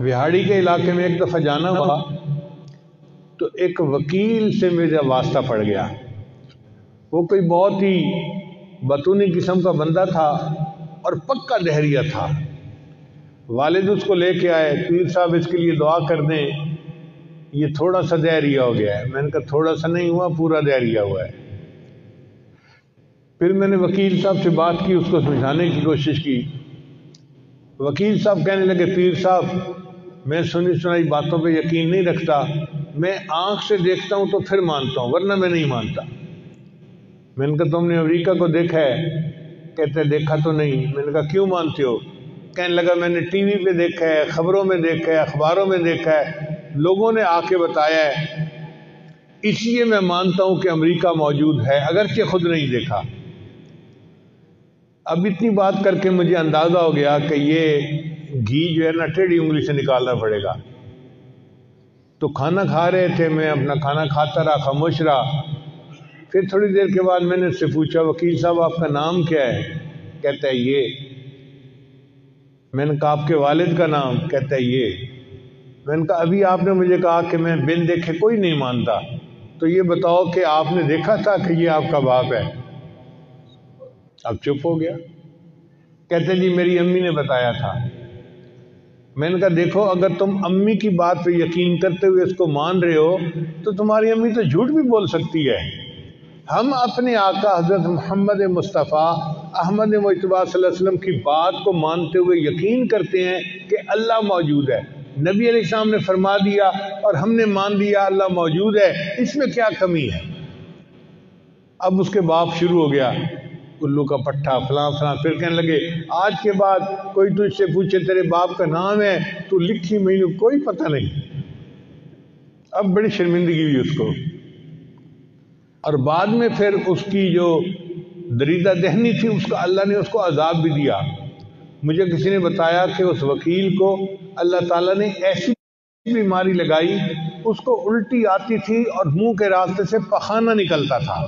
وہاڑی کے علاقے میں ایک دفعہ جانا ہوا تو ایک وکیل سے میرا واسطہ پڑ گیا. وہ کوئی بہت ہی بطونی قسم کا بندہ تھا اور پکا دہریہ تھا. والد اس کو لے کے آئے, پیر صاحب اس کے لیے دعا کر دیں, یہ تھوڑا سا دہریہ ہو گیا ہے. میں نے کہا تھوڑا سا نہیں ہوا, پورا دہریہ ہوا ہے. پھر میں نے وکیل صاحب سے بات کی, اس کو سمجھانے کی کوشش کی. وکیل صاحب کہنے لگے پیر صاحب میں سنی سنائی باتوں پہ یقین نہیں رکھتا, میں آنکھ سے دیکھتا ہوں تو پھر مانتا ہوں ورنہ میں نہیں مانتا. میں نے کہا تم نے امریکہ کو دیکھا ہے؟ کہتے دیکھا تو نہیں. میں نے کہا کیوں مانتے ہو؟ کہنے لگا میں نے ٹی وی پہ دیکھا ہے, خبروں میں دیکھا ہے, اخباروں میں دیکھا ہے, لوگوں نے آ کے بتایا ہے, اس لیے میں مانتا ہوں کہ امریکہ موجود ہے اگرچہ خود نہیں دیکھا. اب اتنی بات کر کے مجھے اندازہ ہو گیا کہ یہ گھی جو ہے نا ٹیڑھی انگلی سے نکالنا پڑے گا. تو کھانا کھا رہے تھے, میں اپنا کھانا کھاتا رہا, خاموش رہا. پھر تھوڑی دیر کے بعد میں نے اس سے پوچھا وکیل صاحب آپ کا نام کیا ہے؟ کہتا ہے یہ. میں نے کہا آپ کے والد کا نام؟ کہتا ہے یہ. میں نے کہا ابھی آپ نے مجھے کہا کہ میں بن دیکھے کوئی نہیں مانتا, تو یہ بتاؤ کہ آپ نے دیکھا تھا کہ یہ آپ کا باپ ہے؟ اب چپ ہو گیا. کہتے جی میری امی نے بتایا تھا. میں نے کہا دیکھو اگر تم امی کی بات پہ یقین کرتے ہوئے اس کو مان رہے ہو تو تمہاری امی تو جھوٹ بھی بول سکتی ہے. ہم اپنے آقا حضرت محمد مصطفیٰ احمد مجتبیٰ صلی اللہ علیہ وسلم کی بات کو مانتے ہوئے یقین کرتے ہیں کہ اللہ موجود ہے. نبی علیہ السلام نے فرما دیا اور ہم نے مان لیا اللہ موجود ہے, اس میں کیا کمی ہے؟ اب اس کے باپ شروع ہو گیا, الو کا پٹھا فلاں فلاں. پھر کہنے لگے آج کے بعد کوئی تجھ سے پوچھے تیرے باپ کا نام ہے تو لکھی مجھے کوئی پتہ نہیں. اب بڑی شرمندگی ہوئی اس کو. اور بعد میں پھر اس کی جو دریدہ دہنی تھی اس کا اللہ نے اس کو عذاب بھی دیا. مجھے کسی نے بتایا کہ اس وکیل کو اللہ تعالیٰ نے ایسی بیماری لگائی, اس کو الٹی آتی تھی اور منہ کے راستے سے پخانہ نکلتا تھا.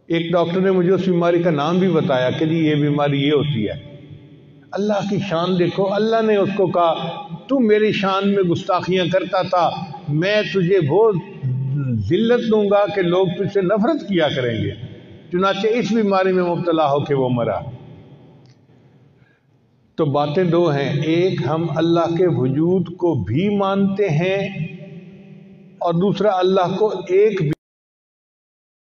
ایک ڈاکٹر نے مجھے اس بیماری کا نام بھی بتایا کہ جی یہ بیماری یہ ہوتی ہے. اللہ کی شان دیکھو, اللہ نے اس کو کہا تو میری شان میں گستاخیاں کرتا تھا, میں تجھے وہ ذلت دوں گا کہ لوگ تجھ سے نفرت کیا کریں گے. چنانچہ اس بیماری میں مبتلا ہو کے وہ مرا. تو باتیں دو ہیں, ایک ہم اللہ کے وجود کو بھی مانتے ہیں اور دوسرا اللہ کو ایک بھی